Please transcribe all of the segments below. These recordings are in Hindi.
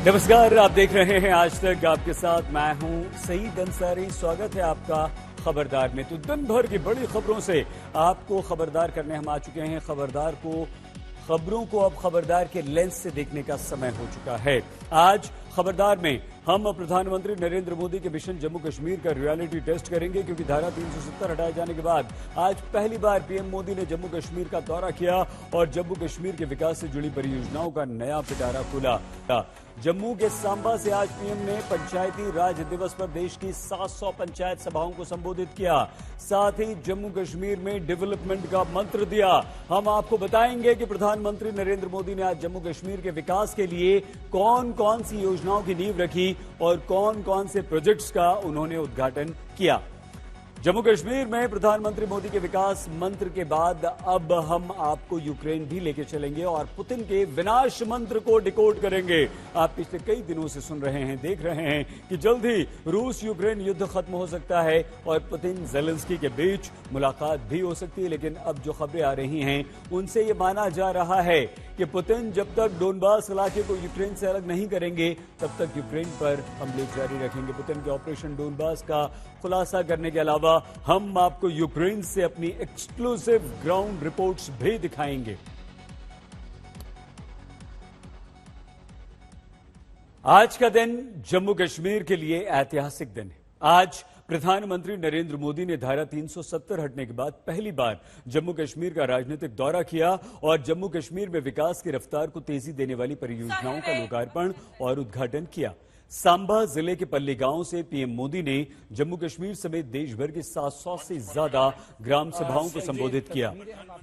नमस्कार, आप देख रहे हैं आज तक। आपके साथ मैं हूं सईद अंसारी। स्वागत है आपका खबरदार में। तो दिन भर की बड़ी खबरों से आपको खबरदार करने हम आ चुके हैं। खबरों को अब खबरदार के लेंस से देखने का समय हो चुका है। आज खबरदार में हम प्रधानमंत्री नरेंद्र मोदी के मिशन जम्मू कश्मीर का रियलिटी टेस्ट करेंगे, क्योंकि धारा 370 हटाए जाने के बाद आज पहली बार पीएम मोदी ने जम्मू कश्मीर का दौरा किया और जम्मू कश्मीर के विकास से जुड़ी परियोजनाओं का नया पिटारा खुला। जम्मू के सांबा से आज पीएम ने पंचायती राज दिवस पर देश की 700 पंचायत सभाओं को संबोधित किया। साथ ही जम्मू कश्मीर में डेवलपमेंट का मंत्र दिया। हम आपको बताएंगे कि प्रधानमंत्री नरेंद्र मोदी ने आज जम्मू कश्मीर के विकास के लिए कौन कौन सी योजनाओं की नींव रखी और कौन कौन से प्रोजेक्ट्स का उन्होंने उद्घाटन किया। जम्मू कश्मीर में प्रधानमंत्री मोदी के विकास मंत्र के बाद अब हम आपको यूक्रेन भी लेके चलेंगे और पुतिन के विनाश मंत्र को डिकोड करेंगे। आप पिछले कई दिनों से सुन रहे हैं, देख रहे हैं कि जल्द ही रूस यूक्रेन युद्ध खत्म हो सकता है और पुतिन ज़ेलेंस्की के बीच मुलाकात भी हो सकती है। लेकिन अब जो खबरें आ रही हैं उनसे ये माना जा रहा है कि पुतिन जब तक डोनबास इलाके को यूक्रेन से अलग नहीं करेंगे तब तक यूक्रेन पर हमले जारी रखेंगे। पुतिन के ऑपरेशन डोनबास का खुलासा करने के अलावा हम आपको यूक्रेन से अपनी एक्सक्लूसिव ग्राउंड रिपोर्ट्स भी दिखाएंगे। आज का दिन जम्मू कश्मीर के लिए ऐतिहासिक दिन है। आज प्रधानमंत्री नरेंद्र मोदी ने धारा 370 हटने के बाद पहली बार जम्मू कश्मीर का राजनीतिक दौरा किया और जम्मू कश्मीर में विकास की रफ्तार को तेजी देने वाली परियोजनाओं का लोकार्पण और उद्घाटन किया। सांबा जिले के पल्ली गांव से पीएम मोदी ने जम्मू कश्मीर समेत देश भर की 700 से ज्यादा ग्राम सभाओं को संबोधित किया।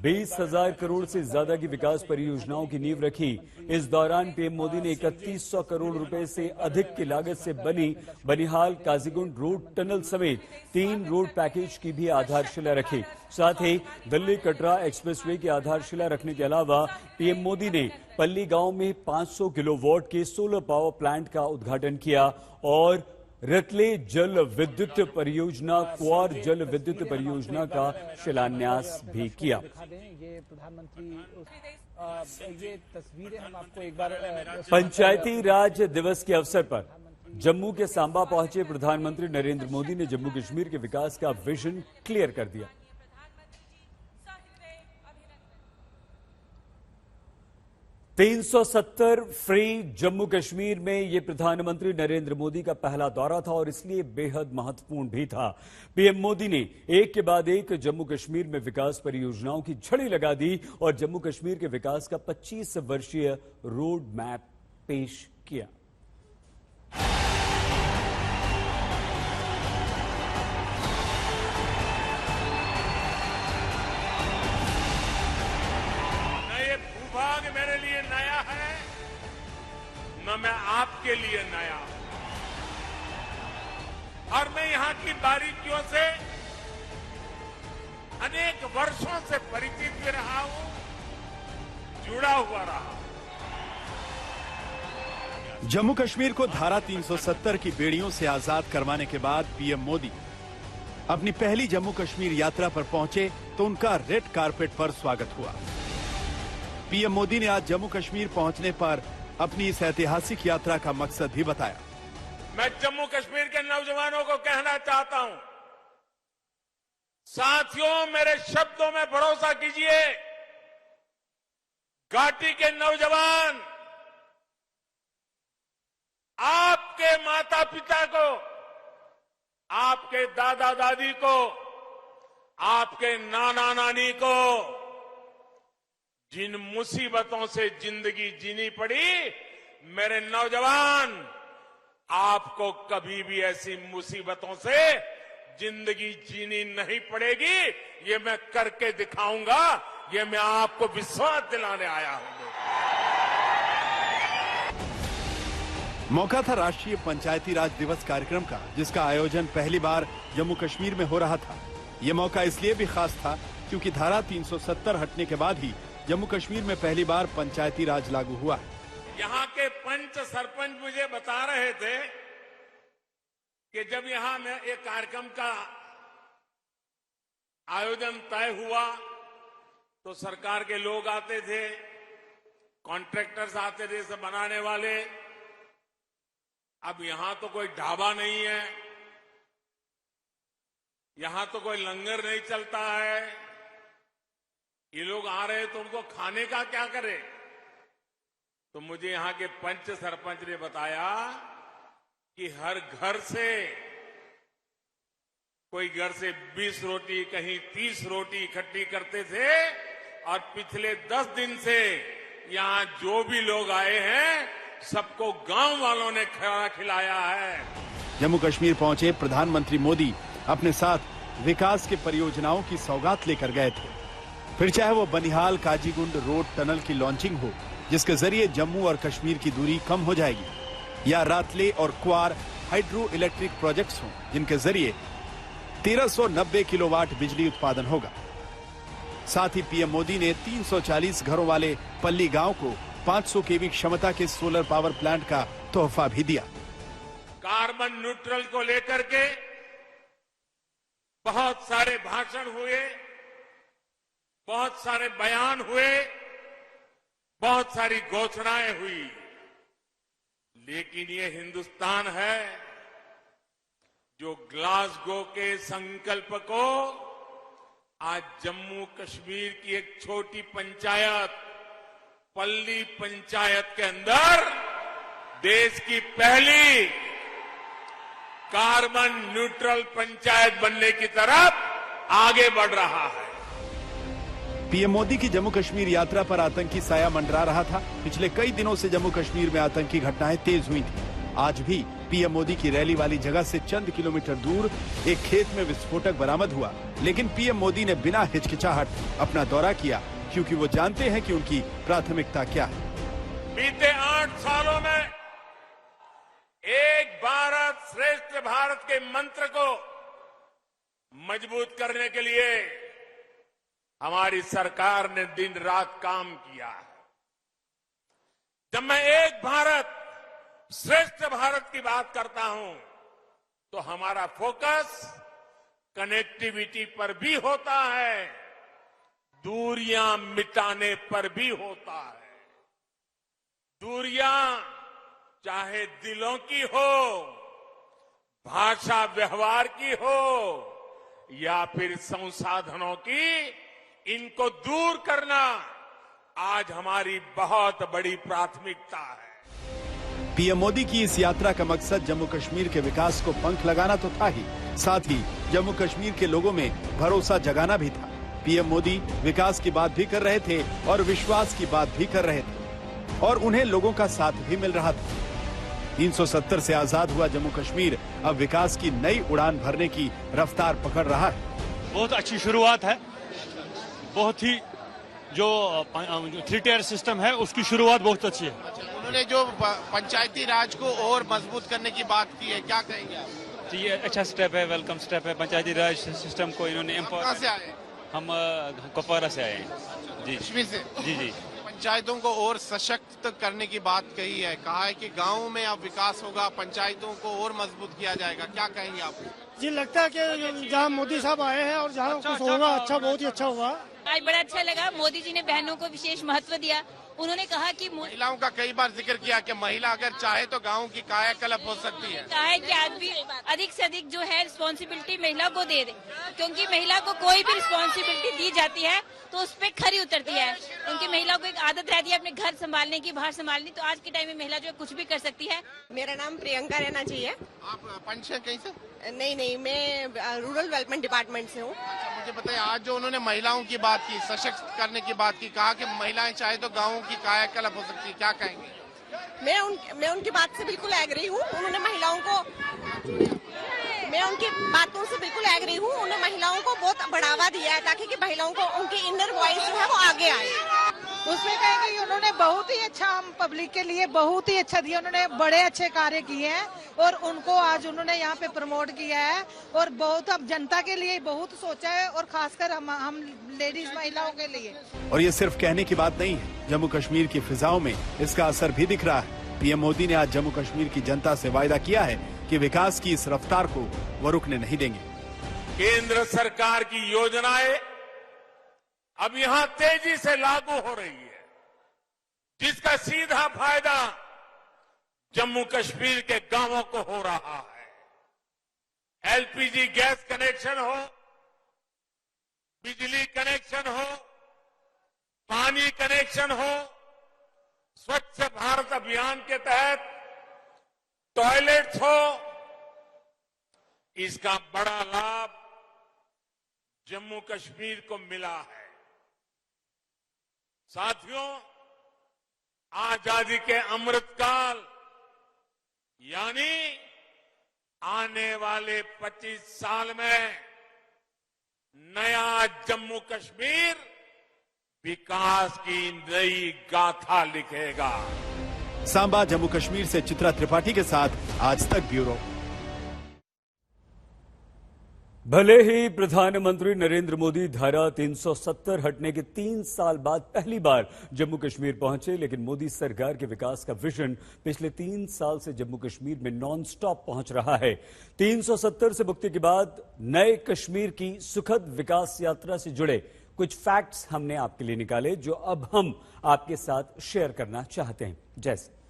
20,000 करोड़ से ज्यादा की विकास परियोजनाओं की नींव रखी। इस दौरान पीएम मोदी ने 3100 करोड़ रुपए से अधिक की लागत से बनी बनिहाल काजीगुंड रोड टनल समेत 3 रोड पैकेज की भी आधारशिला रखी। साथ ही दिल्ली कटरा एक्सप्रेसवे की आधारशिला रखने के अलावा पीएम मोदी ने पल्ली गांव में 500 किलोवाट के सोलर पावर प्लांट का उद्घाटन किया और रतले जल विद्युत परियोजना, क्वार जल विद्युत परियोजना का शिलान्यास भी किया। ये तस्वीरें हम आपको एक बार पंचायती राज दिवस के अवसर पर जम्मू के सांबा पहुंचे प्रधानमंत्री नरेंद्र मोदी ने जम्मू कश्मीर के विकास का विजन क्लियर कर दिया। 370 फ्री जम्मू कश्मीर में यह प्रधानमंत्री नरेंद्र मोदी का पहला दौरा था और इसलिए बेहद महत्वपूर्ण भी था। पीएम मोदी ने एक के बाद एक जम्मू कश्मीर में विकास परियोजनाओं की झड़ी लगा दी और जम्मू कश्मीर के विकास का 25 वर्षीय रोड मैप पेश किया। मेरे लिए नया है न मैं आपके लिए नया हूं, और मैं यहां की बारीकियों से अनेक वर्षों से परिचित भी रहा हूं, जुड़ा हुआ रहा हूं। जम्मू कश्मीर को धारा 370 की बेड़ियों से आजाद करवाने के बाद पीएम मोदी अपनी पहली जम्मू कश्मीर यात्रा पर पहुंचे तो उनका रेड कारपेट पर स्वागत हुआ। पीएम मोदी ने आज जम्मू कश्मीर पहुंचने पर अपनी इस ऐतिहासिक यात्रा का मकसद भी बताया। मैं जम्मू कश्मीर के नौजवानों को कहना चाहता हूं, साथियों मेरे शब्दों में भरोसा कीजिए। घाटी के नौजवान आपके माता पिता को, आपके दादा दादी को, आपके नाना नानी को जिन मुसीबतों से जिंदगी जीनी पड़ी, मेरे नौजवान आपको कभी भी ऐसी मुसीबतों से जिंदगी जीनी नहीं पड़ेगी। ये मैं करके दिखाऊंगा, ये मैं आपको विश्वास दिलाने आया हूं। मौका था राष्ट्रीय पंचायती राज दिवस कार्यक्रम का, जिसका आयोजन पहली बार जम्मू कश्मीर में हो रहा था। ये मौका इसलिए भी खास था क्योंकि धारा 370 हटने के बाद ही जम्मू कश्मीर में पहली बार पंचायती राज लागू हुआ। यहां के पंच सरपंच मुझे बता रहे थे कि जब यहां में एक कार्यक्रम का आयोजन तय हुआ तो सरकार के लोग आते थे, कॉन्ट्रैक्टर्स आते थे, सब बनाने वाले, अब यहां तो कोई ढाबा नहीं है, यहां तो कोई लंगर नहीं चलता है। ये लोग आ रहे तो उनको खाने का क्या करे? तो मुझे यहां के पंच सरपंच ने बताया कि हर घर से कोई घर से 20 रोटी, कहीं 30 रोटी इकट्ठी करते थे और पिछले 10 दिन से यहां जो भी लोग आए हैं सबको गांव वालों ने खाना खिलाया है। जम्मू कश्मीर पहुंचे प्रधानमंत्री मोदी अपने साथ विकास के परियोजनाओं की सौगात लेकर गए थे। फिर चाहे वो बनिहाल काजीगुंड रोड टनल की लॉन्चिंग हो, जिसके जरिए जम्मू और कश्मीर की दूरी कम हो जाएगी, या रातले और क्वार हाइड्रो इलेक्ट्रिक प्रोजेक्ट्स हों, जिनके जरिए 1390 किलोवाट बिजली उत्पादन होगा। साथ ही पीएम मोदी ने 340 घरों वाले पल्ली गांव को 500 केवी क्षमता के सोलर पावर प्लांट का तोहफा भी दिया। कार्बन न्यूट्रल को लेकर के बहुत सारे भाषण हुए, बहुत सारे बयान हुए, बहुत सारी घोषणाएं हुई, लेकिन ये हिंदुस्तान है जो ग्लासगो के संकल्प को आज जम्मू कश्मीर की एक छोटी पंचायत, पल्ली पंचायत के अंदर देश की पहली कार्बन न्यूट्रल पंचायत बनने की तरफ आगे बढ़ रहा है। पीएम मोदी की जम्मू कश्मीर यात्रा पर आतंकी साया मंडरा रहा था। पिछले कई दिनों से जम्मू कश्मीर में आतंकी घटनाएं तेज हुई थी। आज भी पीएम मोदी की रैली वाली जगह से चंद किलोमीटर दूर एक खेत में विस्फोटक बरामद हुआ, लेकिन पीएम मोदी ने बिना हिचकिचाहट अपना दौरा किया, क्योंकि वो जानते हैं कि उनकी प्राथमिकता क्या है। बीते 8 सालों में एक भारत श्रेष्ठ भारत के मंत्र को मजबूत करने के लिए हमारी सरकार ने दिन रात काम किया है। जब मैं एक भारत श्रेष्ठ भारत की बात करता हूं तो हमारा फोकस कनेक्टिविटी पर भी होता है, दूरियां मिटाने पर भी होता है। दूरियां चाहे दिलों की हो, भाषा व्यवहार की हो, या फिर संसाधनों की, इनको दूर करना आज हमारी बहुत बड़ी प्राथमिकता है। पीएम मोदी की इस यात्रा का मकसद जम्मू कश्मीर के विकास को पंख लगाना तो था ही, साथ ही जम्मू कश्मीर के लोगों में भरोसा जगाना भी था। पीएम मोदी विकास की बात भी कर रहे थे और विश्वास की बात भी कर रहे थे, और उन्हें लोगों का साथ भी मिल रहा था। 370 से आजाद हुआ जम्मू कश्मीर अब विकास की नई उड़ान भरने की रफ्तार पकड़ रहा है। बहुत अच्छी शुरुआत है। बहुत ही जो 3 टियर सिस्टम है उसकी शुरुआत बहुत अच्छी है। उन्होंने जो पंचायती राज को और मजबूत करने की बात की है, क्या कहेंगे आप? तो ये अच्छा स्टेप है, वेलकम स्टेप है। पंचायती राज सिस्टम को इन्होंने कहाँ से आए? हम कुपवारा से आए हैं। जी कश्मीर से? जी। पंचायतों को और सशक्त करने की बात कही है, कहा है कि गाँव में अब विकास होगा, पंचायतों को और मजबूत किया जाएगा, क्या कहेंगे आप? जी लगता है कि जहाँ मोदी साहब आए हैं और जहाँ कुछ होगा अच्छा, बहुत ही अच्छा हुआ। आज बड़ा अच्छा लगा, मोदी जी ने बहनों को विशेष महत्व दिया। उन्होंने कहा कि महिलाओं का कई बार जिक्र किया कि महिला अगर चाहे तो गांव की कायाकल्प हो सकती है। कहा है कि आदमी अधिक से अधिक जो है रिस्पॉन्सिबिलिटी महिला को दे दे, क्योंकि महिला को कोई भी रिस्पॉन्सिबिलिटी दी जाती है तो उस पर खरी उतरती है। क्योंकि महिला को एक आदत रहती है अपने घर संभालने की, बाहर संभालने, तो आज के टाइम में महिला जो है कुछ भी कर सकती है। मेरा नाम प्रियंका रहना चाहिए। आप पंच हैं कहीं से? नहीं, मैं रूरल डेवलपमेंट डिपार्टमेंट से हूँ। अच्छा, मुझे बताइए, आज जो उन्होंने महिलाओं की बात की, सशक्त करने की बात की, कहा कि महिलाएं चाहे तो गाँव की कायाकल्प हो सकती है, क्या कहेंगे? मैं उनकी बात से बिल्कुल एग्री हूँ। उन्होंने महिलाओं को, मैं उनकी बातों से बिल्कुल एग्री हूँ। उन्होंने महिलाओं को बहुत बढ़ावा दिया है ताकि कि महिलाओं को उनकी इनर वॉइस जो है वो आगे आए। उसमें कहेंगे कि उन्होंने बहुत ही अच्छा, हम पब्लिक के लिए बहुत ही अच्छा दिया। उन्होंने बड़े अच्छे कार्य किए हैं और उनको आज उन्होंने यहाँ पे प्रमोट किया है और बहुत अब जनता के लिए बहुत सोचा है, और खासकर हम लेडीज महिलाओं के लिए। और ये सिर्फ कहने की बात नहीं है, जम्मू कश्मीर की फिजाओं में इसका असर भी दिख रहा है। पीएम मोदी ने आज जम्मू कश्मीर की जनता से वायदा किया है कि विकास की इस रफ्तार को वो रुकने नहीं देंगे। केंद्र सरकार की योजनाएं अब यहां तेजी से लागू हो रही है, जिसका सीधा फायदा जम्मू कश्मीर के गांवों को हो रहा है। एलपीजी गैस कनेक्शन हो, बिजली कनेक्शन हो, पानी कनेक्शन हो, स्वच्छ भारत अभियान के तहत टॉयलेट्स हो, इसका बड़ा लाभ जम्मू कश्मीर को मिला है। साथियों, आजादी के अमृतकाल यानी आने वाले 25 साल में नया जम्मू कश्मीर विकास की नई गाथा लिखेगा। सांबा जम्मू कश्मीर से चित्रा त्रिपाठी के साथ आज तक ब्यूरो। भले ही प्रधानमंत्री नरेंद्र मोदी धारा 370 हटने के 3 साल बाद पहली बार जम्मू कश्मीर पहुंचे, लेकिन मोदी सरकार के विकास का विजन पिछले 3 साल से जम्मू कश्मीर में नॉन स्टॉप पहुंच रहा है। 370 से मुक्ति के बाद नए कश्मीर की सुखद विकास यात्रा से जुड़े कुछ फैक्ट्स हमने आपके लिए निकाले, जो अब हम आपके साथ शेयर करना चाहते हैं। जैसे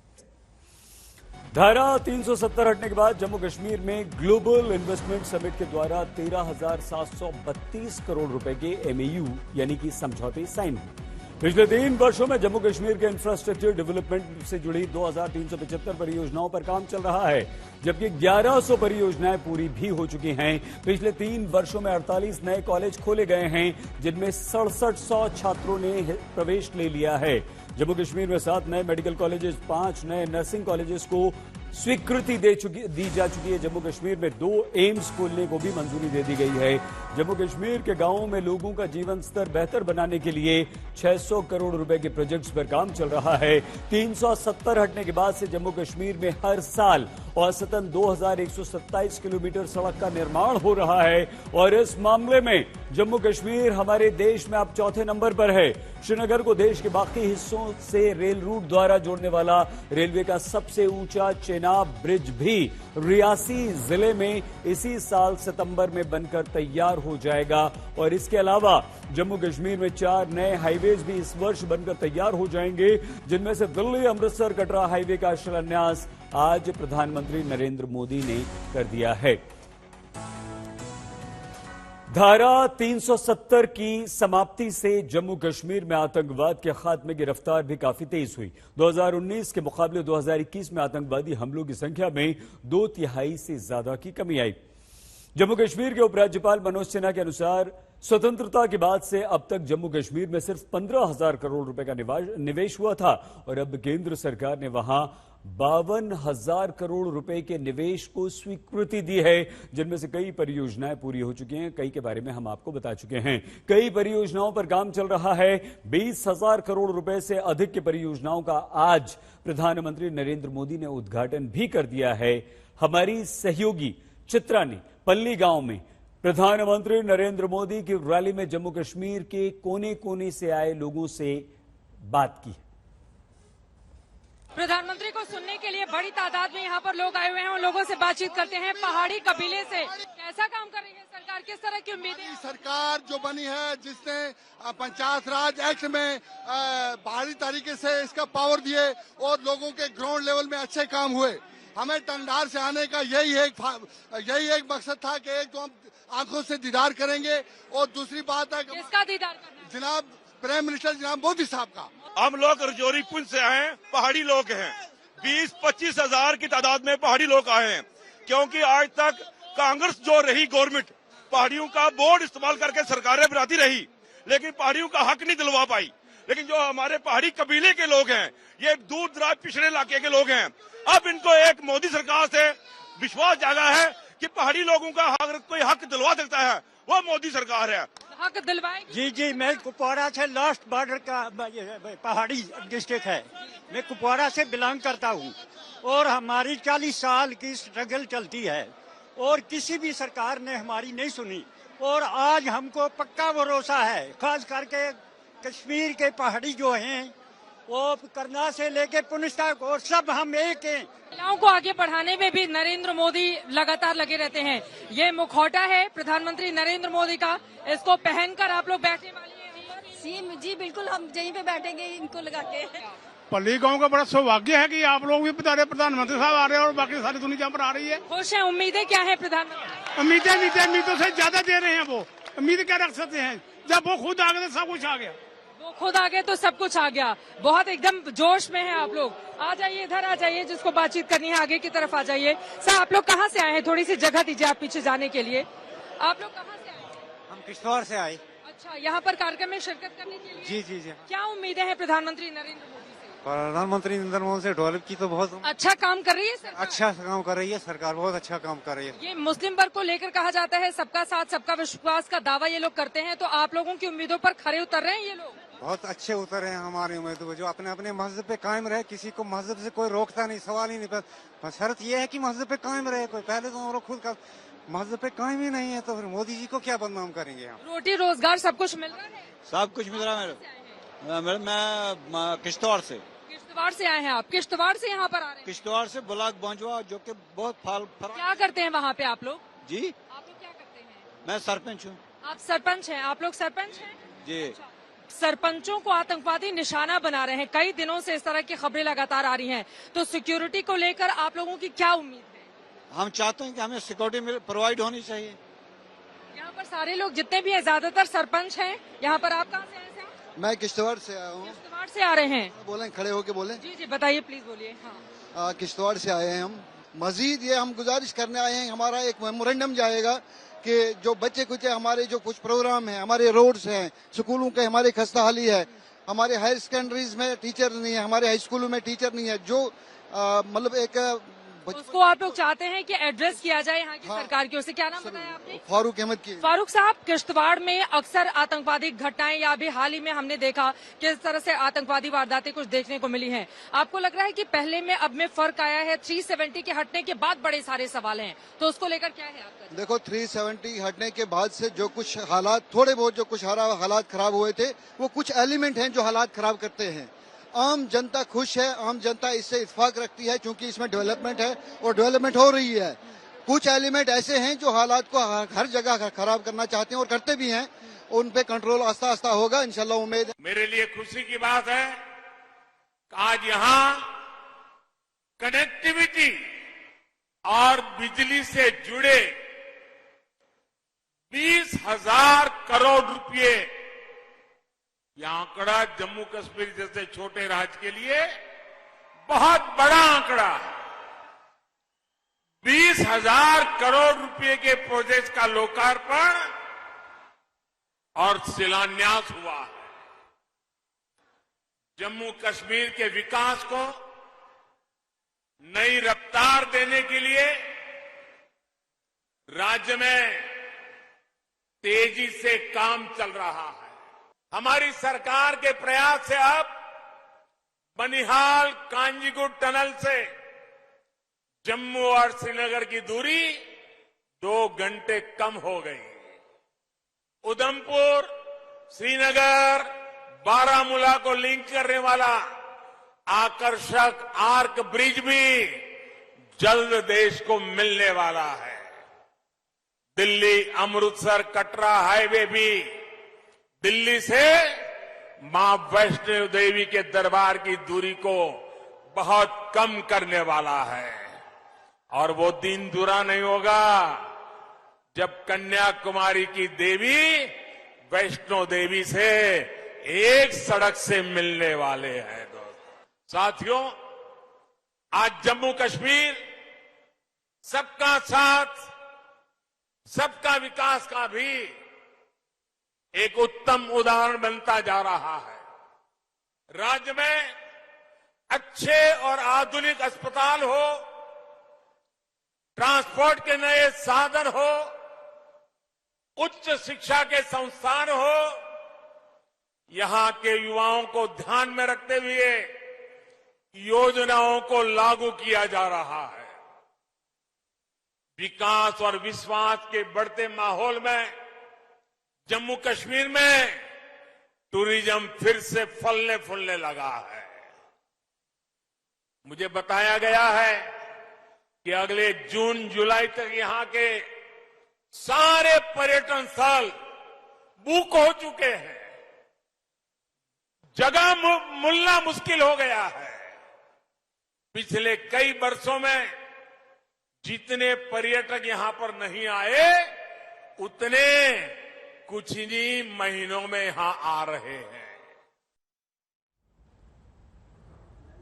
धारा 370 हटने के बाद जम्मू कश्मीर में ग्लोबल इन्वेस्टमेंट समिट के द्वारा 13,732 करोड़ रुपए के एमएयू यानी कि समझौते साइन हुए। पिछले 3 वर्षों में जम्मू कश्मीर के इंफ्रास्ट्रक्चर डेवलपमेंट से जुड़ी 2,375 परियोजनाओं पर काम चल रहा है, जबकि 1100 परियोजनाएं पूरी भी हो चुकी हैं। पिछले 3 वर्षों में 48 नए कॉलेज खोले गए हैं, जिनमें 6700 छात्रों ने प्रवेश ले लिया है। जम्मू कश्मीर में 7 नए मेडिकल कॉलेजेस, 5 नए नर्सिंग कॉलेजेस को स्वीकृति दी जा चुकी है। जम्मू कश्मीर में 2 एम्स खोलने को भी मंजूरी दे दी गई है। जम्मू कश्मीर के गांवों में लोगों का जीवन स्तर बेहतर बनाने के लिए 600 करोड़ रुपए के प्रोजेक्ट्स पर काम चल रहा है। 370 हटने के बाद से जम्मू कश्मीर में हर साल औसतन 2127 किलोमीटर सड़क का निर्माण हो रहा है और इस मामले में जम्मू कश्मीर हमारे देश में अब 4थे नंबर पर है। श्रीनगर को देश के बाकी हिस्सों से रेल रूट द्वारा जोड़ने वाला रेलवे का सबसे ऊंचा चेनाब ब्रिज भी रियासी जिले में इसी साल सितंबर में बनकर तैयार हो जाएगा और इसके अलावा जम्मू कश्मीर में 4 नए हाईवेज भी इस वर्ष बनकर तैयार हो जाएंगे, जिनमें से दिल्ली अमृतसर कटरा हाईवे का शिलान्यास आज प्रधानमंत्री नरेंद्र मोदी ने कर दिया है। धारा 370 की समाप्ति से जम्मू कश्मीर में आतंकवाद के खात्मे की रफ्तार भी काफी तेज हुई। 2019 के मुकाबले 2021 में आतंकवादी हमलों की संख्या में 2/3 से ज्यादा की कमी आई। जम्मू कश्मीर के उपराज्यपाल मनोज सिन्हा के अनुसार स्वतंत्रता के बाद से अब तक जम्मू कश्मीर में सिर्फ 15,000 करोड़ रुपए का निवेश हुआ था और अब केंद्र सरकार ने वहां 52,000 करोड़ रुपए के निवेश को स्वीकृति दी है, जिनमें से कई परियोजनाएं पूरी हो चुकी हैं। कई के बारे में हम आपको बता चुके हैं। कई परियोजनाओं पर काम चल रहा है। 20,000 करोड़ रुपए से अधिक की परियोजनाओं का आज प्रधानमंत्री नरेंद्र मोदी ने उद्घाटन भी कर दिया है। हमारी सहयोगी चित्रा ने पल्ली गांव में प्रधानमंत्री नरेंद्र मोदी की रैली में जम्मू कश्मीर के कोने कोने से आए लोगों से बात की। प्रधानमंत्री को सुनने के लिए बड़ी तादाद में यहाँ पर लोग आए हुए हैं। उन लोगों से बातचीत करते हैं। पहाड़ी कबीले से कैसा काम कर रही है सरकार, किस तरह की उम्मीदें? सरकार जो बनी है, जिसने पंचायत राज एक्ट में पहाड़ी तरीके से इसका पावर दिए और लोगों के ग्राउंड लेवल में अच्छे काम हुए। हमें टंडार से आने का यही एक मकसद था कि एक तो हम आंखों से दीदार करेंगे और दूसरी बात है किसका दीदार करना? जनाब प्राइम मिनिस्टर जनाब मोदी साहब का। हम लोग रजौरी पुंछ से आए हैं, पहाड़ी लोग हैं। 20-25 हजार की तादाद में पहाड़ी लोग आए हैं, क्योंकि आज तक कांग्रेस जो रही गवर्नमेंट पहाड़ियों का बोर्ड इस्तेमाल करके सरकारें बनाती रही, लेकिन पहाड़ियों का हक नहीं दिलवा पाई। लेकिन जो हमारे पहाड़ी कबीले के लोग हैं, ये दूर दराज पिछड़े इलाके के लोग हैं, अब इनको एक मोदी सरकार से विश्वास जागा है कि पहाड़ी लोगों का कोई हक दिलवा सकता है, वो मोदी सरकार है। हक दिलवाएगी? जी, मैं कुपवाड़ा से लास्ट बॉर्डर का पहाड़ी डिस्ट्रिक्ट है। मैं कुपवाड़ा से बिलोंग करता हूँ और हमारी 40 साल की स्ट्रगल चलती है और किसी भी सरकार ने हमारी नहीं सुनी और आज हमको पक्का भरोसा है, खास करके कश्मीर के पहाड़ी जो हैं वो करना से लेके पुनिस तक और सब हम एक हैं। महिलाओं को आगे बढ़ाने में भी नरेंद्र मोदी लगातार लगे रहते हैं। ये मुखौटा है प्रधानमंत्री नरेंद्र मोदी का, इसको पहनकर आप लोग बैठने वाली हैं? जी बिल्कुल, हम यहीं पे बैठेंगे इनको लगा के। पल्ली गांव का बड़ा सौभाग्य है कि आप लोग भी प्रधानमंत्री साहब आ रहे हैं और बाकी सारी दुनिया पर आ रही है। खुश हैं? उम्मीदें क्या है प्रधानमंत्री? उम्मीदों से ज्यादा दे रहे हैं वो। उम्मीद क्या रख सकते हैं? जब वो खुद आ गए तो सब कुछ आ गया। वो खुद आ गए तो सब कुछ आ गया। बहुत एकदम जोश में है आप लोग। आ जाइए, इधर आ जाइए, जिसको बातचीत करनी है आगे की तरफ आ जाइए। सर, आप लोग कहाँ से आए हैं? थोड़ी सी जगह दीजिए आप पीछे जाने के लिए। आप लोग कहाँ से आए? हम किश्तवाड़ से आए। अच्छा, यहाँ पर कार्यक्रम में शिरकत करने के लिए? जी जी जी। क्या उम्मीदें हैं प्रधानमंत्री नरेंद्र मोदी से? प्रधानमंत्री नरेंद्र मोदी से डेवलप की तो बहुत अच्छा काम कर रही है सरकार। अच्छा काम कर रही है सरकार, बहुत अच्छा काम कर रही है। ये मुस्लिम वर्ग को लेकर कहा जाता है सबका साथ सबका विश्वास का दावा ये लोग करते हैं, तो आप लोगों की उम्मीदों पर खरे उतर रहे हैं ये लोग? बहुत अच्छे उतर हैं हमारी उम्मीदों, जो अपने अपने मस्जिद पे कायम रहे, किसी को मस्जिद से कोई रोकता नहीं, सवाल ही नहीं। पर शर्त ये है कि मस्जिद पे कायम रहे कोई। पहले तो हम लोग खुद का मस्जिद पे कायम ही नहीं है, तो फिर मोदी जी को क्या बदनाम करेंगे हम? रोटी रोजगार सब कुछ मिल रहा है? सब कुछ मिल रहा है। मैं किश्तवाड़ से। किश्तवाड़ से आए हैं आप? किश्तवाड़ से यहाँ पर आ रहे हैं? किश्तवाड़ से ब्लॉक बांजवा, जो कि बहुत क्या करते हैं वहाँ पे आप लोग? जी, आप लोग क्या करते हैं? मैं सरपंच हूँ। आप सरपंच हैं? आप लोग सरपंच हैं? जी। अच्छा। सरपंचों को आतंकवादी निशाना बना रहे हैं, कई दिनों से इस तरह की खबरें लगातार आ रही हैं, तो सिक्योरिटी को लेकर आप लोगों की क्या उम्मीद है? हम चाहते हैं कि हमें सिक्योरिटी प्रोवाइड होनी चाहिए। यहाँ पर सारे लोग जितने भी हैं ज्यादातर सरपंच हैं। यहाँ पर आप कहाँ से आए हैं? मैं किश्तवाड़ से आया हूँ। किश्तवाड़ से आ रहे हैं? बोलें, खड़े होके बोलें। जी जी बताइए, प्लीज बोलिए। हाँ। किश्तवाड़ से आए हैं हम। मजीद ये हम गुजारिश करने आए हैं, हमारा एक मेमोरेंडम जाएगा कि जो बच्चे कुछ हमारे जो कुछ प्रोग्राम हैं, हमारे रोड्स हैं, स्कूलों के हमारे खस्ता हाली है, हमारे हायर सेकेंडरीज में टीचर नहीं है, हमारे हाई स्कूलों में टीचर नहीं है, जो मतलब एक उसको आप लोग चाहते हैं कि एड्रेस किया जाए यहाँ की सरकार की ओर से। क्या नाम बताया आपने? फारूक अहमद की। फारूक साहब, किश्तवाड़ में अक्सर आतंकवादी घटनाएं या अभी हाल ही में हमने देखा कि इस तरह से आतंकवादी वारदातें कुछ देखने को मिली हैं। आपको लग रहा है कि पहले में अब में फर्क आया है? 370 के हटने के बाद बड़े सारे सवाल हैं, तो उसको लेकर क्या है आपका? देखो, 370 हटने के बाद से जो कुछ हालात, थोड़े बहुत जो कुछ हालात खराब हुए थे, वो कुछ एलिमेंट हैं जो हालात खराब करते हैं। आम जनता खुश है, आम जनता इससे इत्फाक रखती है क्योंकि इसमें डेवलपमेंट है और डेवलपमेंट हो रही है। कुछ एलिमेंट ऐसे हैं जो हालात को हर जगह खराब करना चाहते हैं और करते भी हैं, उन पे कंट्रोल आस्ता आस्ता होगा इंशाल्लाह, उम्मीद है। मेरे लिए खुशी की बात है कि आज यहाँ कनेक्टिविटी और बिजली से जुड़े 20,000 करोड़ रुपए, यह आंकड़ा जम्मू कश्मीर जैसे छोटे राज्य के लिए बहुत बड़ा आंकड़ा है। 20,000 करोड़ रुपए के प्रोजेक्ट का लोकार्पण और शिलान्यास हुआ है। जम्मू कश्मीर के विकास को नई रफ्तार देने के लिए राज्य में तेजी से काम चल रहा है। हमारी सरकार के प्रयास से अब बनिहाल कांजीगुट टनल से जम्मू और श्रीनगर की दूरी 2 घंटे कम हो गई। उधमपुर, श्रीनगर, बारामूला को लिंक करने वाला आकर्षक आर्क ब्रिज भी जल्द देश को मिलने वाला है। दिल्ली अमृतसर कटरा हाईवे भी दिल्ली से मां वैष्णो देवी के दरबार की दूरी को बहुत कम करने वाला है। और वो दिन दूरा नहीं होगा जब कन्याकुमारी की देवी वैष्णो देवी से एक सड़क से मिलने वाले हैं। दोस्तों, साथियों, आज जम्मू कश्मीर सबका साथ सबका विकास का भी एक उत्तम उदाहरण बनता जा रहा है। राज्य में अच्छे और आधुनिक अस्पताल हो, ट्रांसपोर्ट के नए साधन हो, उच्च शिक्षा के संस्थान हो, यहां के युवाओं को ध्यान में रखते हुए योजनाओं को लागू किया जा रहा है। विकास और विश्वास के बढ़ते माहौल में जम्मू कश्मीर में टूरिज्म फिर से फलने फूलने लगा है। मुझे बताया गया है कि अगले जून जुलाई तक यहां के सारे पर्यटन स्थल बुक हो चुके हैं। जगह मिलना मुश्किल हो गया है। पिछले कई वर्षों में जितने पर्यटक यहां पर नहीं आए, उतने कुछ ही महीनों में यहां आ रहे हैं।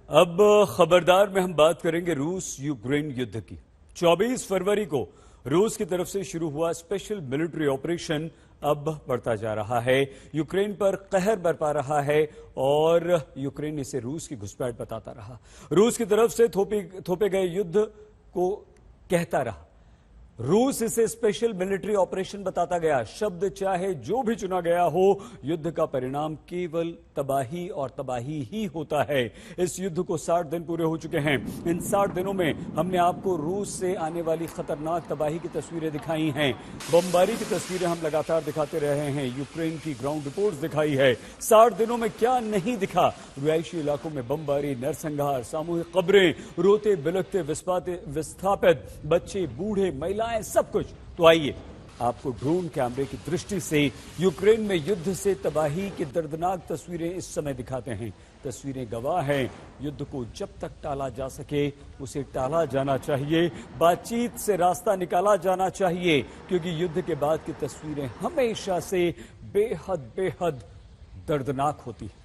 अब खबरदार में हम बात करेंगे रूस यूक्रेन युद्ध की। 24 फरवरी को रूस की तरफ से शुरू हुआ स्पेशल मिलिट्री ऑपरेशन अब बढ़ता जा रहा है, यूक्रेन पर कहर बरपा रहा है और यूक्रेन इसे रूस की घुसपैठ बताता रहा। रूस की तरफ से थोपे गए युद्ध को कहता रहा, रूस इसे स्पेशल मिलिट्री ऑपरेशन बताता गया। शब्द चाहे जो भी चुना गया हो, युद्ध का परिणाम केवल तबाही और तबाही ही होता है। इस युद्ध को 60 दिन पूरे हो चुके हैं। इन 60 दिनों में हमने आपको रूस से आने वाली खतरनाक तबाही की तस्वीरें दिखाई हैं, बमबारी की तस्वीरें हम लगातार दिखाते रहे हैं, यूक्रेन की ग्राउंड रिपोर्ट्स दिखाई है। 60 दिनों में क्या नहीं दिखा, रिहायशी इलाकों में बमबारी, नरसंहार, सामूहिक कब्रें, रोते बिलखते विस्थापित बच्चे, बूढ़े, महिलाएं, सब कुछ। तो आइए आपको ड्रोन कैमरे की दृष्टि से यूक्रेन में युद्ध से तबाही की दर्दनाक तस्वीरें इस समय दिखाते हैं। तस्वीरें गवाह हैं, युद्ध को जब तक टाला जा सके उसे टाला जाना चाहिए, बातचीत से रास्ता निकाला जाना चाहिए, क्योंकि युद्ध के बाद की तस्वीरें हमेशा से बेहद बेहद दर्दनाक होती हैं।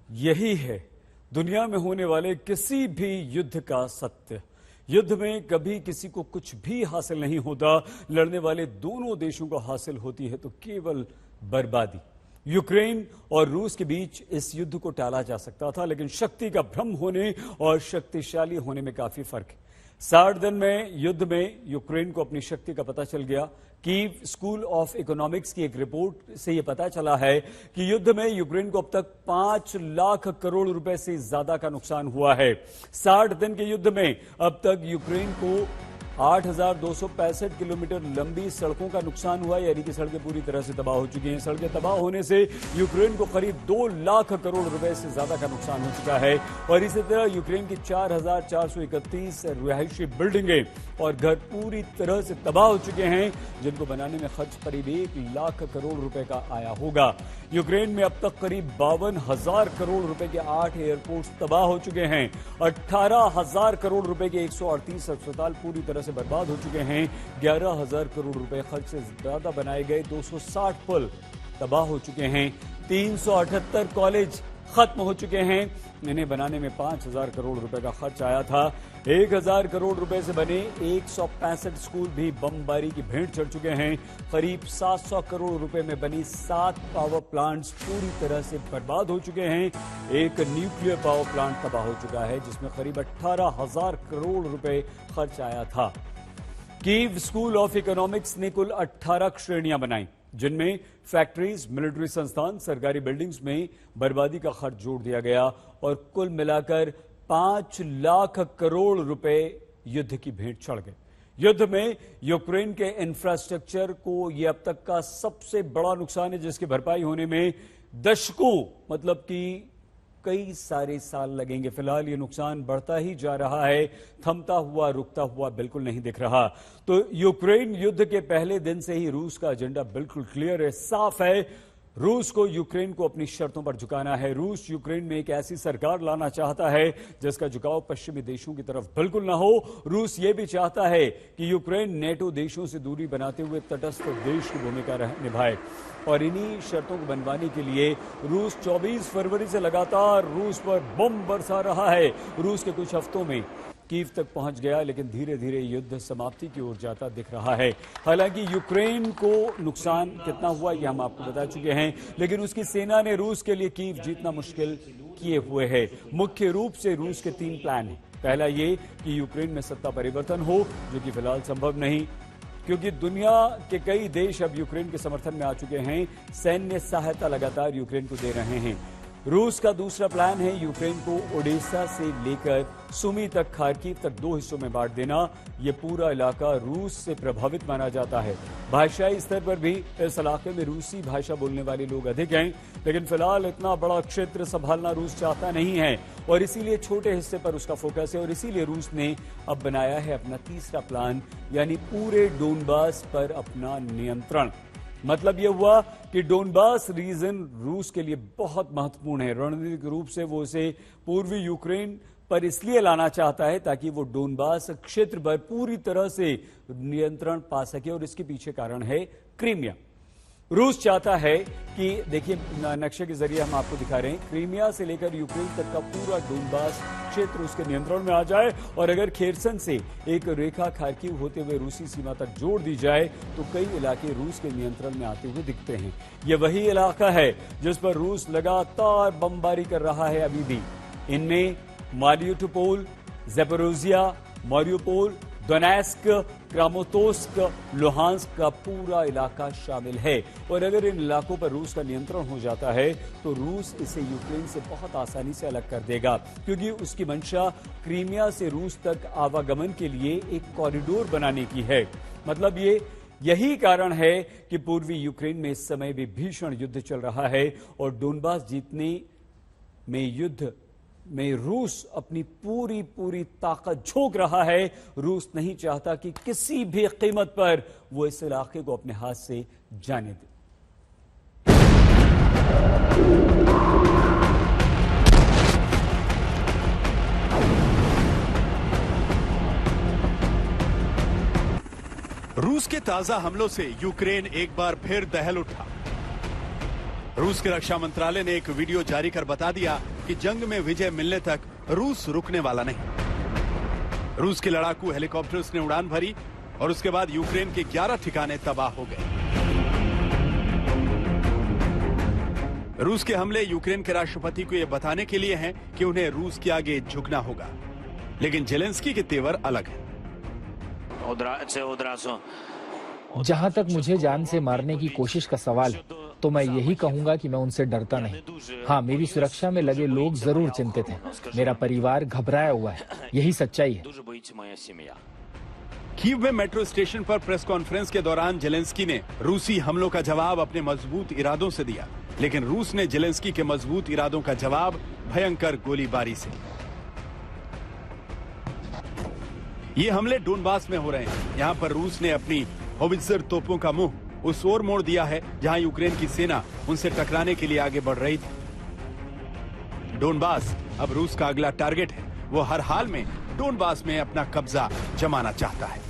यही है दुनिया में होने वाले किसी भी युद्ध का सत्य। युद्ध में कभी किसी को कुछ भी हासिल नहीं होता, लड़ने वाले दोनों देशों को हासिल होती है तो केवल बर्बादी। यूक्रेन और रूस के बीच इस युद्ध को टाला जा सकता था, लेकिन शक्ति का भ्रम होने और शक्तिशाली होने में काफी फर्क है। 60 दिन में युद्ध में यूक्रेन को अपनी शक्ति का पता चल गया। कीव स्कूल ऑफ इकोनॉमिक्स की एक रिपोर्ट से यह पता चला है कि युद्ध में यूक्रेन को अब तक 5 लाख करोड़ रुपए से ज्यादा का नुकसान हुआ है। 60 दिन के युद्ध में अब तक यूक्रेन को 8,265 किलोमीटर लंबी सड़कों का नुकसान हुआ, यानी कि सड़कें पूरी तरह से तबाह हो चुकी हैं। सड़कें तबाह होने से यूक्रेन को करीब 2 लाख करोड़ रुपए से ज्यादा का नुकसान हो चुका है। और इसी तरह यूक्रेन की 4,431 रिहायशी बिल्डिंगें और घर पूरी तरह से तबाह हो चुके हैं, जिनको बनाने में खर्च करीब 1 लाख करोड़ रुपए का आया होगा। यूक्रेन में अब तक करीब 52,000 करोड़ रुपए के 8 एयरपोर्ट्स तबाह हो चुके हैं। 18,000 करोड़ रुपए के 138 अस्पताल पूरी तरह से बर्बाद हो चुके हैं। 11,000 करोड़ रुपए खर्च से ज्यादा बनाए गए 260 पुल तबाह हो चुके हैं। 378 कॉलेज खत्म हो चुके हैं। इन्हें बनाने में 5,000 करोड़ रुपए का खर्च आया था। 1,000 करोड़ रुपए से बने 165 स्कूल भी बमबारी की भेंट चढ़ चुके हैं। करीब 700 करोड़ रुपए में बनी 7 पावर प्लांट्स पूरी तरह से बर्बाद हो चुके हैं। एक न्यूक्लियर पावर प्लांट तबाह हो चुका है, जिसमें करीब 18,000 करोड़ रुपए खर्च आया था। कीव स्कूल ऑफ इकोनॉमिक्स ने कुल 18 श्रेणियां बनाई, जिनमें फैक्ट्रीज, मिलिट्री संस्थान, सरकारी बिल्डिंग्स में बर्बादी का खर्च जोड़ दिया गया और कुल मिलाकर 5 लाख करोड़ रुपए युद्ध की भेंट चढ़ गए। युद्ध में यूक्रेन के इंफ्रास्ट्रक्चर को यह अब तक का सबसे बड़ा नुकसान है, जिसकी भरपाई होने में दशकों मतलब कि कई सारे साल लगेंगे। फिलहाल ये नुकसान बढ़ता ही जा रहा है, थमता हुआ रुकता हुआ बिल्कुल नहीं दिख रहा। तो यूक्रेन युद्ध के पहले दिन से ही रूस का एजेंडा बिल्कुल क्लियर है, साफ है। रूस को यूक्रेन को अपनी शर्तों पर झुकाना है। रूस यूक्रेन में एक ऐसी सरकार लाना चाहता है जिसका झुकाव पश्चिमी देशों की तरफ बिल्कुल ना हो। रूस ये भी चाहता है कि यूक्रेन नेटो देशों से दूरी बनाते हुए तटस्थ देश की भूमिका निभाए। और इन्हीं शर्तों को बनवाने के लिए रूस 24 फरवरी से लगातार रूस पर बम बरसा रहा है। रूस के कुछ हफ्तों में कीव तक पहुंच गया, लेकिन धीरे धीरे युद्ध समाप्ति की ओर जाता दिख रहा है। हालांकि यूक्रेन को नुकसान कितना हुआ यह हम आपको बता चुके हैं, लेकिन उसकी सेना ने रूस के लिए कीव जीतना मुश्किल किए हुए है। मुख्य रूप से रूस के 3 प्लान हैं। पहला ये कि यूक्रेन में सत्ता परिवर्तन हो, जो कि फिलहाल संभव नहीं, क्योंकि दुनिया के कई देश अब यूक्रेन के समर्थन में आ चुके हैं। सैन्य सहायता लगातार यूक्रेन को दे रहे हैं। रूस का दूसरा प्लान है यूक्रेन को ओडेसा से लेकर सुमी तक, खार्किव तक 2 हिस्सों में बांट देना। यह पूरा इलाका रूस से प्रभावित माना जाता है। भाषाई स्तर पर भी इस इलाके में रूसी भाषा बोलने वाले लोग अधिक हैं, लेकिन फिलहाल इतना बड़ा क्षेत्र संभालना रूस चाहता नहीं है और इसीलिए छोटे हिस्से पर उसका फोकस है। और इसीलिए रूस ने अब बनाया है अपना तीसरा प्लान, यानी पूरे डोनबास पर अपना नियंत्रण। मतलब यह हुआ कि डोनबास रीजन रूस के लिए बहुत महत्वपूर्ण है। रणनीतिक रूप से वो इसे पूर्वी यूक्रेन पर इसलिए लाना चाहता है ताकि वो डोनबास क्षेत्र पर पूरी तरह से नियंत्रण पा सके। और इसके पीछे कारण है क्रीमिया। रूस चाहता है कि देखिए नक्शे के जरिए हम आपको दिखा रहे हैं, क्रीमिया से लेकर यूक्रेन तक का पूरा डोनबास क्षेत्र उसके नियंत्रण में आ जाए। और अगर खेरसन से एक रेखा खार्किव होते हुए रूसी सीमा तक जोड़ दी जाए तो कई इलाके रूस के नियंत्रण में आते हुए दिखते हैं। यह वही इलाका है जिस पर रूस लगातार बमबारी कर रहा है अभी भी। इनमें Mariupol, Zaporizhzhia, Mariupol, Donetsk, Kramatorsk, Luhansk का पूरा इलाका शामिल है। और अगर इन इलाकों पर रूस का नियंत्रण हो जाता है तो रूस इसे यूक्रेन से बहुत आसानी से अलग कर देगा, क्योंकि उसकी मंशा क्रीमिया से रूस तक आवागमन के लिए एक कॉरिडोर बनाने की है। मतलब यही कारण है कि पूर्वी यूक्रेन में इस समय भी भीषण युद्ध चल रहा है और डोनबास जीतने में युद्ध में रूस अपनी पूरी ताकत झोंक रहा है। रूस नहीं चाहता कि किसी भी कीमत पर वो इस इलाके को अपने हाथ से जाने दे। रूस के ताजा हमलों से यूक्रेन एक बार फिर दहल उठा। रूस के रक्षा मंत्रालय ने एक वीडियो जारी कर बता दिया कि जंग में विजय मिलने तक रूस रुकने वाला नहीं। रूस के लड़ाकू हेलीकॉप्टर्स ने उड़ान भरी और उसके बाद यूक्रेन के 11 ठिकाने तबाह हो गए। रूस के हमले यूक्रेन के राष्ट्रपति को यह बताने के लिए हैं कि उन्हें रूस के आगे झुकना होगा, लेकिन जेलेंस्की के तेवर अलग है। जहां तक मुझे जान से मारने की कोशिश का सवाल है तो मैं यही कहूंगा कि मैं उनसे डरता नहीं। हाँ, मेरी सुरक्षा में लगे लोग जरूर चिंतित हैं। मेरा परिवार घबराया हुआ है, यही सच्चाई है। कीव में मेट्रो स्टेशन पर प्रेस कॉन्फ्रेंस के दौरान जेलेंस्की ने रूसी हमलों का जवाब अपने मजबूत इरादों से दिया, लेकिन रूस ने जेलेंस्की के मजबूत इरादों का जवाब भयंकर गोलीबारी से। ये हमले डोनबास में हो रहे हैं। यहाँ पर रूस ने अपनी होवित्जर तोपों का मुंह उस ओर मोड़ दिया है जहां यूक्रेन की सेना उनसे टकराने के लिए आगे बढ़ रही थी। डोनबास अब रूस का अगला टारगेट है। वो हर हाल में डोनबास में अपना कब्जा जमाना चाहता है।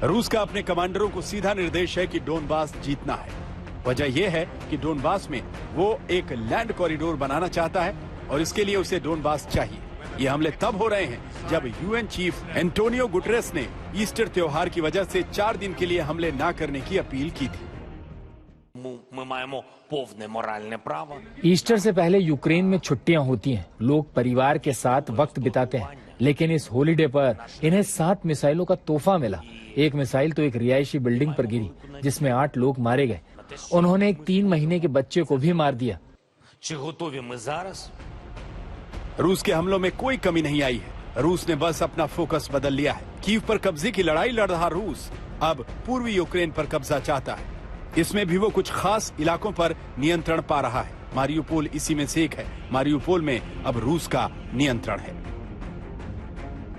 रूस का अपने कमांडरों को सीधा निर्देश है कि डोनबास जीतना है। वजह यह है कि डोनबास में वो एक लैंड कॉरिडोर बनाना चाहता है और इसके लिए उसे डोनबास चाहिए। ये हमले तब हो रहे हैं जब यूएन चीफ एंटोनियो गुटेरेस ने ईस्टर त्योहार की वजह से 4 दिन के लिए हमले न करने की अपील की थी। ईस्टर से पहले यूक्रेन में छुट्टियां होती हैं, लोग परिवार के साथ वक्त बिताते हैं, लेकिन इस हॉलिडे पर इन्हें 7 मिसाइलों का तोहफा मिला। एक मिसाइल तो एक रिहायशी बिल्डिंग पर गिरी जिसमें 8 लोग मारे गए। उन्होंने एक 3 महीने के बच्चे को भी मार दिया। रूस के हमलों में कोई कमी नहीं आई है। रूस ने बस अपना फोकस बदल लिया है। कीव पर कब्जे की लड़ाई लड़ रहा रूस अब पूर्वी यूक्रेन पर कब्जा चाहता है। इसमें भी वो कुछ खास इलाकों पर नियंत्रण पा रहा है। मारियुपोल इसी में से एक है। मारियुपोल में अब रूस का नियंत्रण है।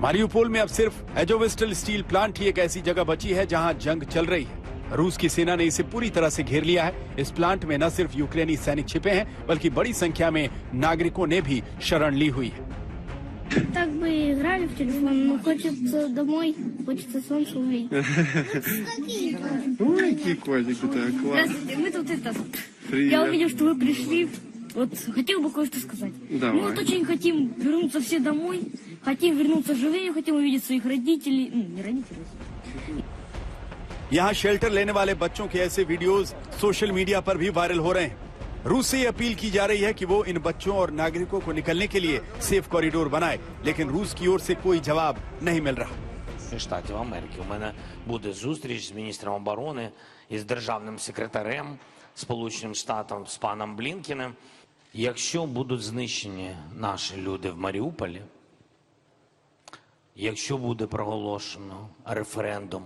मारियुपोल में अब सिर्फ एजोविस्टल स्टील प्लांट ही एक ऐसी जगह बची है जहां जंग चल रही है। रूस की सेना ने इसे पूरी तरह से घेर लिया है। इस प्लांट में न सिर्फ यूक्रेनी सैनिक छिपे हैं, बल्कि बड़ी संख्या में नागरिकों ने भी शरण ली हुई है। Так бы играли в телефон, но хочется домой, хочется солнце увидеть. Ой, какие котики, так, класс. Здравствуйте, мы тут это... Привет. Я увидел, что вы пришли. Вот хотел бы кое-что сказать. Давай. Мы вот очень хотим вернуться все домой, хотим вернуться живее, хотим увидеть своих родителей. Ну, не родителей. यहाँ शेल्टर लेने वाले बच्चों के ऐसे वीडियोस सोशल मीडिया पर भी वायरल हो रहे हैं। रूस से ये अपील की जा रही है कि वो इन बच्चों और नागरिकों को निकलने के लिए सेफ कॉरिडोर बनाए, लेकिन रूस की ओर से कोई जवाब नहीं मिल रहा। Штатів Америки. У мене буде зустріч з міністром оборони і з державним секретарем Сполученим Штатам з паном Блінкеним. Якщо будуть знищені наші люди в Маріуполі, якщо буде проголошено референдум,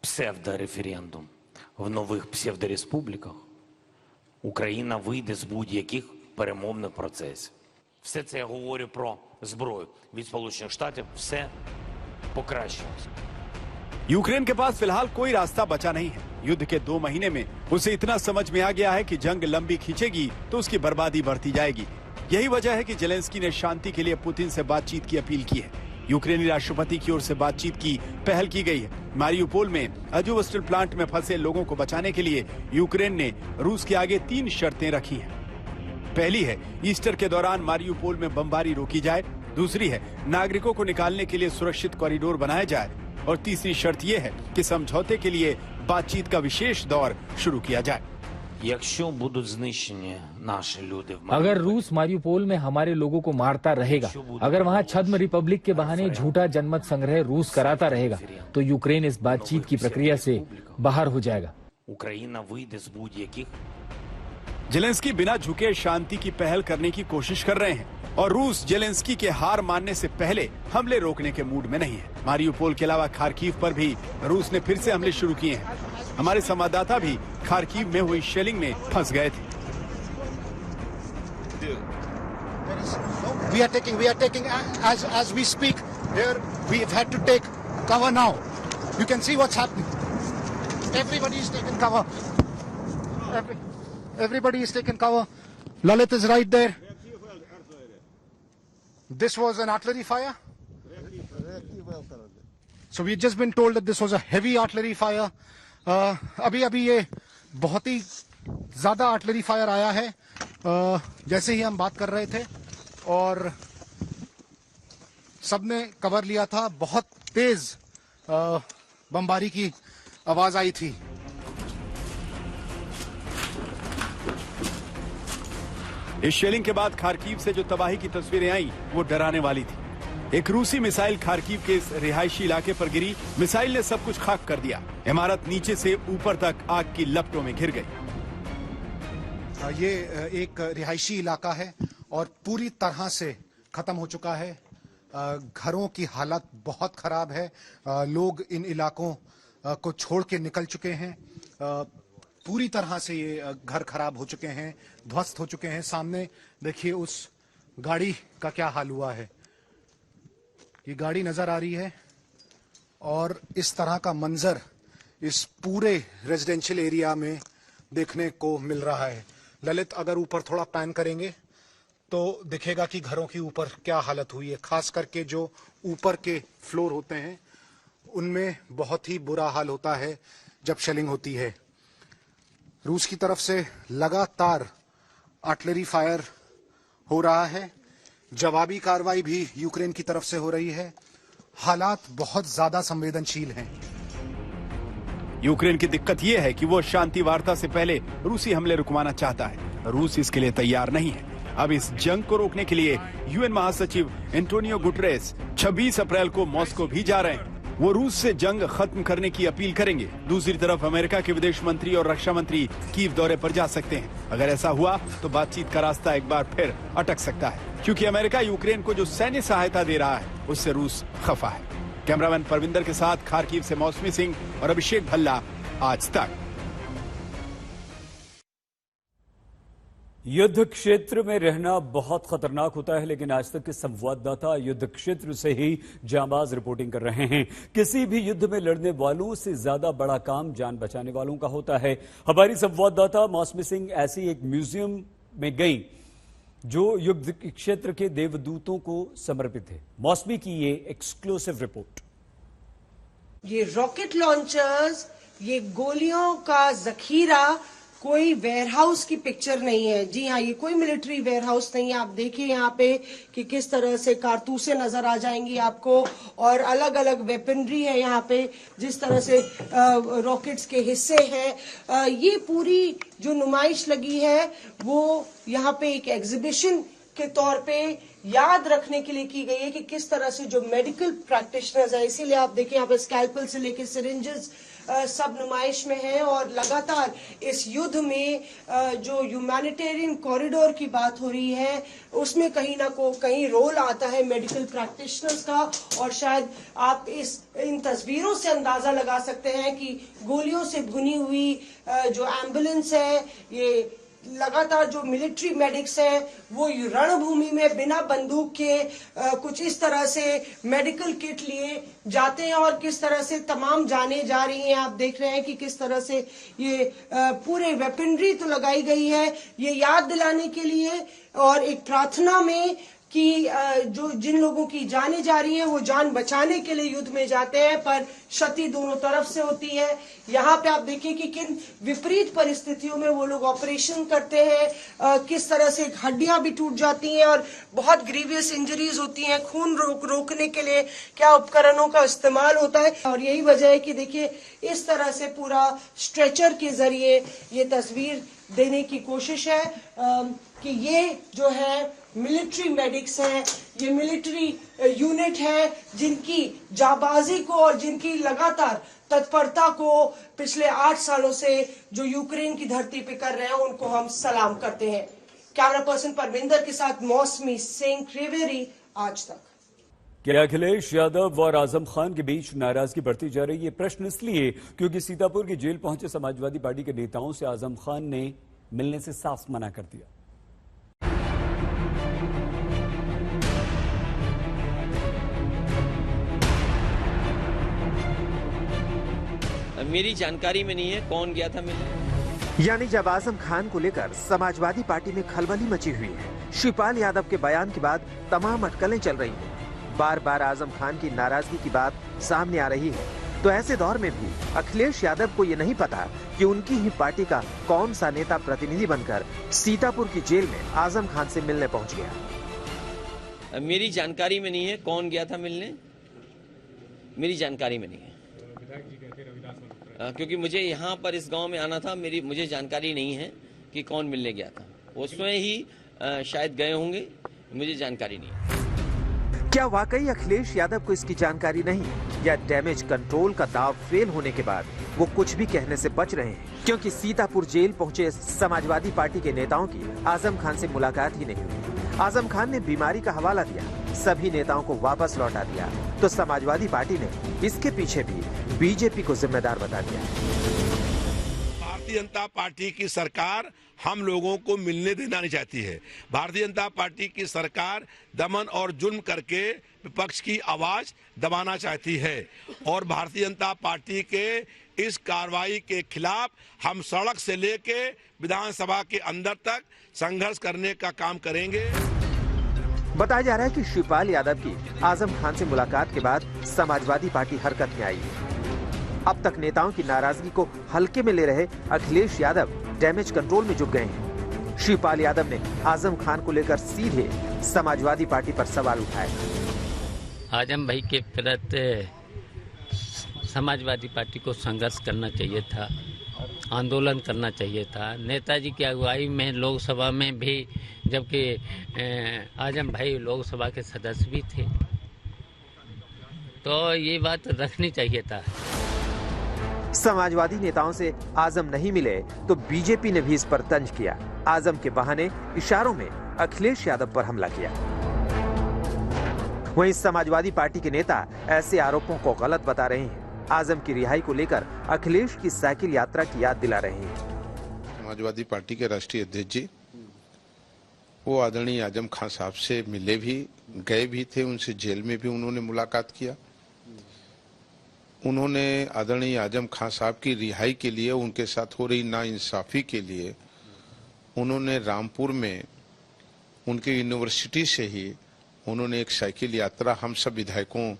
псевдореферендум в нових псевдореспубліках, Україна вийде з будь-яких перемовних процесів. Все це я говорю про зброю. Від Сполучених Штатів все покращилось. यूक्रेन के पास फिलहाल कोई रास्ता बचा नहीं है। युद्ध के 2 महीने में उसे इतना समझ में आ गया है कि जंग लंबी खींचेगी तो उसकी बर्बादी बढ़ती जाएगी। यही वजह है कि जेलेंस्की ने शांति के लिए पुतिन से बातचीत की अपील की है। यूक्रेनी राष्ट्रपति की ओर से बातचीत की पहल की गई है। मारियुपोल में अजोवस्टल प्लांट में फंसे लोगों को बचाने के लिए यूक्रेन ने रूस के आगे 3 शर्तें रखी हैं। पहली है ईस्टर के दौरान मारियुपोल में बमबारी रोकी जाए। दूसरी है नागरिकों को निकालने के लिए सुरक्षित कॉरिडोर बनाया जाए। और तीसरी शर्त यह है कि समझौते के लिए बातचीत का विशेष दौर शुरू किया जाए। Якщо будуть знищені наші люди в अगर रूस मारियुपोल में हमारे लोगों को मारता रहेगा, अगर वहां छद्म रिपब्लिक के बहाने झूठा जनमत संग्रह रूस कराता रहेगा, तो यूक्रेन इस बातचीत की प्रक्रिया से बाहर हो जाएगा। Україна вийде з будь-яких जेलेंस्की बिना झुके शांति की पहल करने की कोशिश कर रहे हैं और रूस जेलेंस्की के हार मानने से पहले हमले रोकने के मूड में नहीं है। मारियुपोल के अलावा खार्किव पर भी रूस ने फिर से हमले शुरू किए हैं। हमारे संवाददाता भी खार्किव में हुई शेलिंग में फंस गए थे। We are taking as we speak here. We have had to take cover now. You can see what's happening. Everybody is taking cover. Everybody is taking cover. Lalit is right there. This was an artillery fire. So we've just been told that this was a heavy artillery fire. अभी ये बहुत ही ज्यादा आर्टिलरी फायर आया है जैसे ही हम बात कर रहे थे और सबने कवर लिया था। बहुत तेज बमबारी की आवाज आई थी। इस शेलिंग के बाद खार्किव से जो तबाही की तस्वीरें आई वो डराने वाली थी। एक रूसी मिसाइल खार्किव के इस रिहायशी इलाके पर गिरी। मिसाइल ने सब कुछ खाक कर दिया। इमारत नीचे से ऊपर तक आग की लपटों में घिर गई। ये एक रिहायशी इलाका है और पूरी तरह से खत्म हो चुका है। घरों की हालत बहुत खराब है। लोग इन इलाकों को छोड़ के निकल चुके हैं। पूरी तरह से ये घर खराब हो चुके हैं, ध्वस्त हो चुके हैं। सामने देखिए उस गाड़ी का क्या हाल हुआ है। ये गाड़ी नजर आ रही है और इस तरह का मंजर इस पूरे रेजिडेंशियल एरिया में देखने को मिल रहा है। ललित, अगर ऊपर थोड़ा पैन करेंगे तो दिखेगा कि घरों की ऊपर क्या हालत हुई है। खास करके जो ऊपर के फ्लोर होते हैं उनमें बहुत ही बुरा हाल होता है जब शेलिंग होती है। रूस की तरफ से लगातार आर्टिलरी फायर हो रहा है। जवाबी कार्रवाई भी यूक्रेन की तरफ से हो रही है। हालात बहुत ज्यादा संवेदनशील हैं। यूक्रेन की दिक्कत यह है कि वो शांति वार्ता से पहले रूसी हमले रुकवाना चाहता है। रूस इसके लिए तैयार नहीं है। अब इस जंग को रोकने के लिए यूएन महासचिव एंटोनियो गुटरेस 26 अप्रैल को मॉस्को भी जा रहे हैं। वो रूस से जंग खत्म करने की अपील करेंगे। दूसरी तरफ अमेरिका के विदेश मंत्री और रक्षा मंत्री कीव दौरे पर जा सकते हैं। अगर ऐसा हुआ तो बातचीत का रास्ता एक बार फिर अटक सकता है, क्योंकि अमेरिका यूक्रेन को जो सैन्य सहायता दे रहा है उससे रूस खफा है। कैमरामैन परविंदर के साथ खारकीव से मौसमी सिंह और अभिषेक भल्ला, आज तक। युद्ध क्षेत्र में रहना बहुत खतरनाक होता है, लेकिन आज तक के संवाददाता युद्ध क्षेत्र से ही जांबाज रिपोर्टिंग कर रहे हैं। किसी भी युद्ध में लड़ने वालों से ज्यादा बड़ा काम जान बचाने वालों का होता है। हमारी संवाददाता मौसमी सिंह ऐसी एक म्यूजियम में गई जो युद्ध क्षेत्र के देवदूतों को समर्पित है। मौसमी की ये एक्सक्लूसिव रिपोर्ट। ये रॉकेट लॉन्चर्स, ये गोलियों का जखीरा कोई वेयरहाउस की पिक्चर नहीं है। जी हाँ, ये कोई मिलिट्री वेयरहाउस नहीं है। आप देखिए यहाँ पे कि किस तरह से कारतूसें नजर आ जाएंगी आपको, और अलग अलग वेपनरी है यहाँ पे, जिस तरह से रॉकेट्स के हिस्से हैं। ये पूरी जो नुमाइश लगी है वो यहाँ पे एक एग्जीबिशन के तौर पे याद रखने के लिए की गई है कि किस तरह से जो मेडिकल प्रैक्टिशनर्स है, इसीलिए आप देखिए यहाँ पे स्कैल्पल से लेकर सिरिंजेस सब नुमाइश में है। और लगातार इस युद्ध में जो ह्यूमैनिटेरियन कॉरिडोर की बात हो रही है उसमें कहीं ना कहीं रोल आता है मेडिकल प्रैक्टिशनर्स का। और शायद आप इन तस्वीरों से अंदाजा लगा सकते हैं कि गोलियों से भुनी हुई जो एम्बुलेंस है, ये लगातार जो मिलिट्री मेडिक्स हैं वो रणभूमि में बिना बंदूक के कुछ इस तरह से मेडिकल किट लिए जाते हैं, और किस तरह से तमाम जाने जा रही हैं। आप देख रहे हैं कि किस तरह से ये पूरे वेपनरी तो लगाई गई है, ये याद दिलाने के लिए और एक प्रार्थना में कि जो जिन लोगों की जाने जा रही हैं वो जान बचाने के लिए युद्ध में जाते हैं, पर क्षति दोनों तरफ से होती है। यहाँ पे आप देखिए कि किन विपरीत परिस्थितियों में वो लोग ऑपरेशन करते हैं, किस तरह से हड्डियां भी टूट जाती हैं और बहुत ग्रीवियस इंजरीज होती हैं। खून रोकने के लिए क्या उपकरणों का इस्तेमाल होता है, और यही वजह है कि देखिए इस तरह से पूरा स्ट्रेचर के जरिए ये तस्वीर देने की कोशिश है कि ये जो है मिलिट्री मेडिक्स हैं, ये मिलिट्री यूनिट है जिनकी जाबाजी को और जिनकी लगातार तत्परता को पिछले 8 सालों से जो यूक्रेन की धरती पे कर रहे हैं उनको हम सलाम करते हैं। कैमरा पर्सन परविंदर के साथ मौसमी सिंह, त्रिवेरी, आज तक। क्या अखिलेश यादव और आजम खान के बीच नाराजगी बढ़ती जा रही है? प्रश्न इसलिए क्योंकि सीतापुर की जेल पहुंचे समाजवादी पार्टी के नेताओं से आजम खान ने मिलने से साफ मना कर दिया। मेरी जानकारी में नहीं है कौन गया था मिलने। यानी जब आजम खान को लेकर समाजवादी पार्टी में खलबली मची हुई है, शिवपाल यादव के बयान के बाद तमाम अटकलें चल रही हैं। बार बार आजम खान की नाराजगी की बात सामने आ रही है, तो ऐसे दौर में भी अखिलेश यादव को ये नहीं पता कि उनकी ही पार्टी का कौन सा नेता प्रतिनिधि बनकर सीतापुर की जेल में आजम खान से मिलने पहुंच गया। मेरी जानकारी में नहीं है कौन गया था मिलने, मेरी जानकारी में नहीं है, क्योंकि मुझे यहाँ पर इस गांव में आना था। मुझे जानकारी नहीं है कि कौन मिलने गया था। वो स्वयं ही शायद गए होंगे, मुझे जानकारी नहीं है। क्या वाकई अखिलेश यादव को इसकी जानकारी नहीं, या डैमेज कंट्रोल का दाव फेल होने के बाद वो कुछ भी कहने से बच रहे हैं? क्योंकि सीतापुर जेल पहुंचे समाजवादी पार्टी के नेताओं की आजम खान से मुलाकात ही नहीं हुई। आजम खान ने बीमारी का हवाला दिया, सभी नेताओं को वापस लौटा दिया, तो समाजवादी पार्टी ने इसके पीछे भी बीजेपी को जिम्मेदार बता दिया। भारतीय जनता पार्टी की सरकार हम लोगों को मिलने देना नहीं चाहती है। भारतीय जनता पार्टी की सरकार दमन और जुल्म करके विपक्ष की आवाज दबाना चाहती है, और भारतीय जनता पार्टी के इस कार्रवाई के खिलाफ हम सड़क से लेके विधानसभा के अंदर तक संघर्ष करने का काम करेंगे। बताया जा रहा है कि शिवपाल यादव की आजम खान से मुलाकात के बाद समाजवादी पार्टी हरकत में आई है। अब तक नेताओं की नाराजगी को हल्के में ले रहे अखिलेश यादव डैमेज कंट्रोल में जुट गए हैं। शिवपाल यादव ने आजम खान को लेकर सीधे समाजवादी पार्टी पर सवाल उठाए। आजम भाई के प्रति समाजवादी पार्टी को संघर्ष करना चाहिए था, आंदोलन करना चाहिए था। नेताजी की अगुवाई में लोकसभा में भी, जबकि आजम भाई लोकसभा के सदस्य भी थे, तो ये बात रखनी चाहिए था। समाजवादी नेताओं से आजम नहीं मिले तो बीजेपी ने भी इस पर तंज किया। आजम के बहाने इशारों में अखिलेश यादव पर हमला किया। वहीं समाजवादी पार्टी के नेता ऐसे आरोपों को गलत बता रहे हैं। आजम की रिहाई को लेकर अखिलेश की साइकिल यात्रा की याद दिला रहे हैं। समाजवादी पार्टी के राष्ट्रीय अध्यक्ष जी वो आदरणीय आजम खान साहब से मिले भी, गए भी थे, उनसे जेल में भी उन्होंने मुलाकात किया। उन्होंने आदरणीय आजम खान साहब की रिहाई के लिए, उनके साथ हो रही नाइंसाफी के लिए उन्होंने रामपुर में उनके यूनिवर्सिटी से ही उन्होंने एक साइकिल यात्रा हम सब विधायकों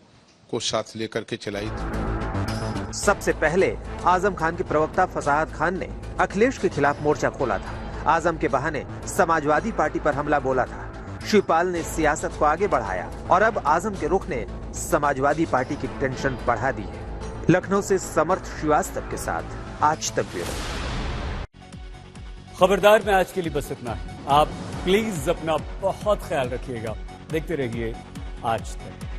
को साथ लेकर के चलाई थी। सबसे पहले आजम खान के प्रवक्ता फसाहत खान ने अखिलेश के खिलाफ मोर्चा खोला था। आजम के बहाने समाजवादी पार्टी पर हमला बोला था। शिवपाल ने सियासत को आगे बढ़ाया और अब आजम के रुख ने समाजवादी पार्टी की टेंशन बढ़ा दी है। लखनऊ से समर्थ श्रीवास्तव के साथ आज तक ब्यूरो। खबरदार में आज के लिए बस इतना है। आप प्लीज अपना बहुत ख्याल रखिएगा। देखते रहिए आज तक।